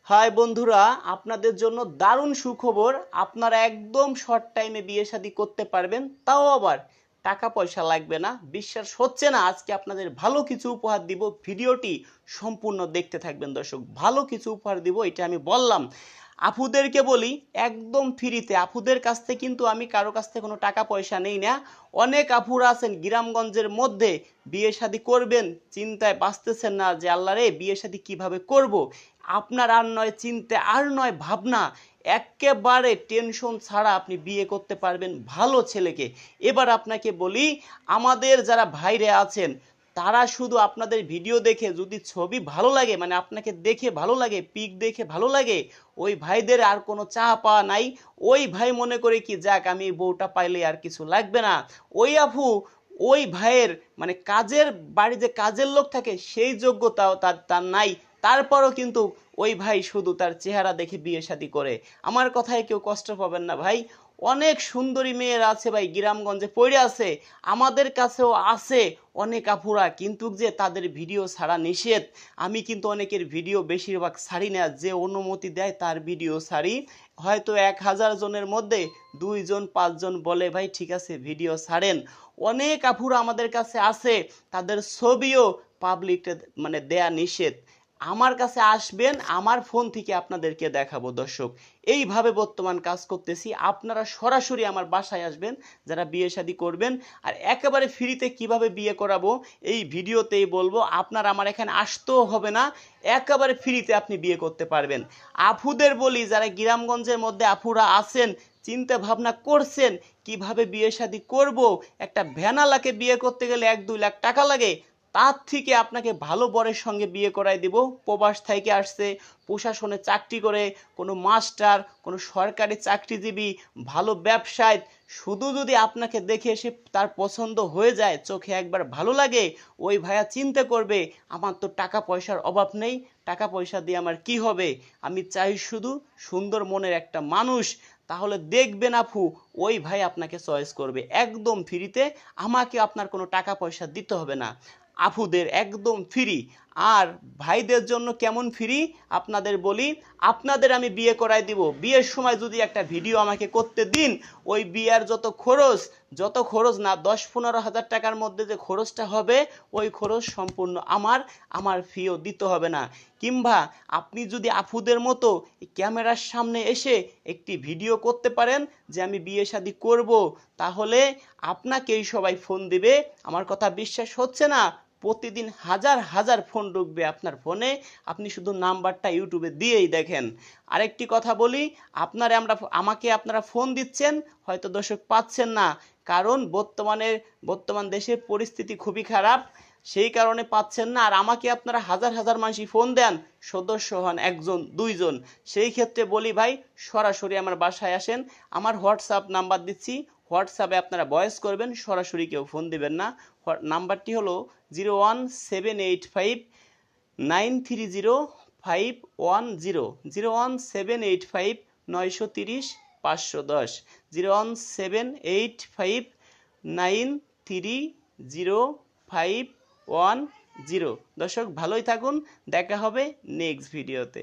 High বন্ধুরা, আপনাদের জন্য দারুণ সুখবর। আপনারা একদম শর্ট টাইমে বিয়ে শাদী করতে পারবেন, তাও আবার টাকা পয়সা লাগবে না। বিশ্বাস হচ্ছে না? আজকে আপনাদের ভালো কিছু উপহার দিব। ভিডিওটি সম্পূর্ণ দেখতে থাকবেন দর্শক। ভালো কিছু উপহার দিব, এটা আমি বললাম। আপুদেরকে বলি একদম ফ্রিতে। আপুদের কাছ থেকে কিন্তু আমি কারো কাছ থেকে কোনো টাকা পয়সা নেই না। অনেক আপুরা আছেন গ্রামগঞ্জের মধ্যে বিয়ে শাদী করবেন, চিন্তায় বাঁচতেছেন না যে আল্লাহ রে বিয়ে শাদী কীভাবে করব। আপনার আর নয় চিন্তা, আর নয় ভাবনা, একেবারে টেনশন ছাড়া আপনি বিয়ে করতে পারবেন ভালো ছেলেকে। এবার আপনাকে বলি, আমাদের যারা ভাইরে আছেন তারা শুধু আপনাদের ভিডিও দেখে যদি ছবি ভালো লাগে, মানে আপনাকে দেখে ভালো লাগে, পিক দেখে ভালো লাগে, ওই ভাইদের আর কোনো চাওয়া পাওয়া নাই। ওই ভাই মনে করে কি যাক আমি বউটা পাইলে আর কিছু লাগবে না। ওই আপু ওই ভাইয়ের মানে কাজের বাড়ি যে কাজের লোক থাকে সেই যোগ্যতাও তার তার নাই। তারপরও কিন্তু ওই ভাই শুধু তার চেহারা দেখে বিয়ে শাদী করে। আমার কথায় কেউ কষ্ট পাবেন না ভাই। অনেক সুন্দরী মেয়েরা আছে ভাই, গ্রামগঞ্জে পড়ে আছে, আমাদের কাছেও আছে অনেক আপুরা, কিন্তু যে তাদের ভিডিও ছাড়া নিষেধ। আমি কিন্তু অনেকের ভিডিও বেশিরভাগ ছাড়ি না, যে অনুমতি দেয় তার ভিডিও ছাড়ি। হয়তো 1000 জনের মধ্যে 2 জন 5 জন বলে ভাই ঠিক আছে ভিডিও ছাড়েন। অনেক আপুরা আমাদের কাছে আছে, তাদের ছবিও পাবলিক মানে দেয়া নিষেধ। আমার কাছে আসবেন, আমার ফোন থেকে আপনাদেরকে দেখাবো দর্শক। এইভাবে বর্তমান কাজ করতেছি। আপনারা সরাসরি আমার বাসায় আসবেন যারা বিয়ে শাদী করবেন, আর একেবারে ফ্রিতে কিভাবে বিয়ে করাবো এই ভিডিওতেই বলবো। আপনার আমার এখানে আসতেও হবে না, একেবারে ফ্রিতে আপনি বিয়ে করতে পারবেন। আপুদের বলি, যারা গ্রামগঞ্জের মধ্যে আপুরা আছেন, চিন্তা ভাবনা করছেন কিভাবে বিয়ে শাদী করব, একটা ভ্যানালাকে বিয়ে করতে গেলে 1-2 লাখ টাকা লাগে, তার থেকে আপনাকে ভালো বরের সঙ্গে বিয়ে করাই দিব। প্রবাস থেকে আসছে, প্রশাসনে চাকরি করে, কোনো মাস্টার, কোনো সরকারি চাকরিজীবী, ভালো ব্যবসায়, শুধু যদি আপনাকে দেখে এসে তার পছন্দ হয়ে যায়, চোখে একবার ভালো লাগে, ওই ভাইয়া চিন্তা করবে আমার তো টাকা পয়সার অভাব নেই, টাকা পয়সা দিয়ে আমার কি হবে, আমি চাই শুধু সুন্দর মনের একটা মানুষ। তাহলে দেখবেন আপু, ওই ভাই আপনাকে চয়েস করবে একদম ফ্রিতে। আমাকে আপনার কোনো টাকা পয়সা দিতে হবে না। আপুদের একদম ফ্রি। আর ভাইদের জন্য কেমন ফ্রি আপনাদের বলি, আপনাদের আমি বিয়ে করাই দিব। বিয়ের সময় যদি একটা ভিডিও আমাকে করতে দিন, ওই বিয়ের যত খরচ না 10-15 হাজার টাকার মধ্যে যে খরচটা হবে, ওই খরচ সম্পূর্ণ আমার ফিও দিতে হবে না। কিংবা আপনি যদি আপুদের মতো ক্যামেরার সামনে এসে একটি ভিডিও করতে পারেন যে আমি বিয়ে শাদী করব, তাহলে আপনাকেই সবাই ফোন দিবে। আমার কথা বিশ্বাস হচ্ছে না? প্রতিদিন হাজার হাজার ফোন ঢুকবে আপনার ফোনে, আপনি শুধু নাম্বারটা ইউটিউবে দিয়েই দেখেন। আরেকটি কথা বলি, আমাকে আপনারা ফোন দিচ্ছেন, হয়তো দর্শক পাচ্ছেন না, কারণ বর্তমান দেশের পরিস্থিতি খুবই খারাপ, সেই কারণে পাচ্ছেন না। আর আমাকে আপনারা হাজার হাজার মানুষই ফোন দেন, সদস্য হন 1 জন 2 জন, সেই ক্ষেত্রে বলি ভাই সরাসরি আমার বাসায় আসেন। আমার হোয়াটসঅ্যাপ নাম্বার দিচ্ছি, হোয়াটসঅ্যাপে আপনারা ভয়েস করবেন, সরাসরি কেউ ফোন দিবেন না। নাম্বারটি হলো 01785930510, 01785930510, 01785930510। দর্শক ভালোই থাকুন, দেখা হবে নেক্সট ভিডিওতে।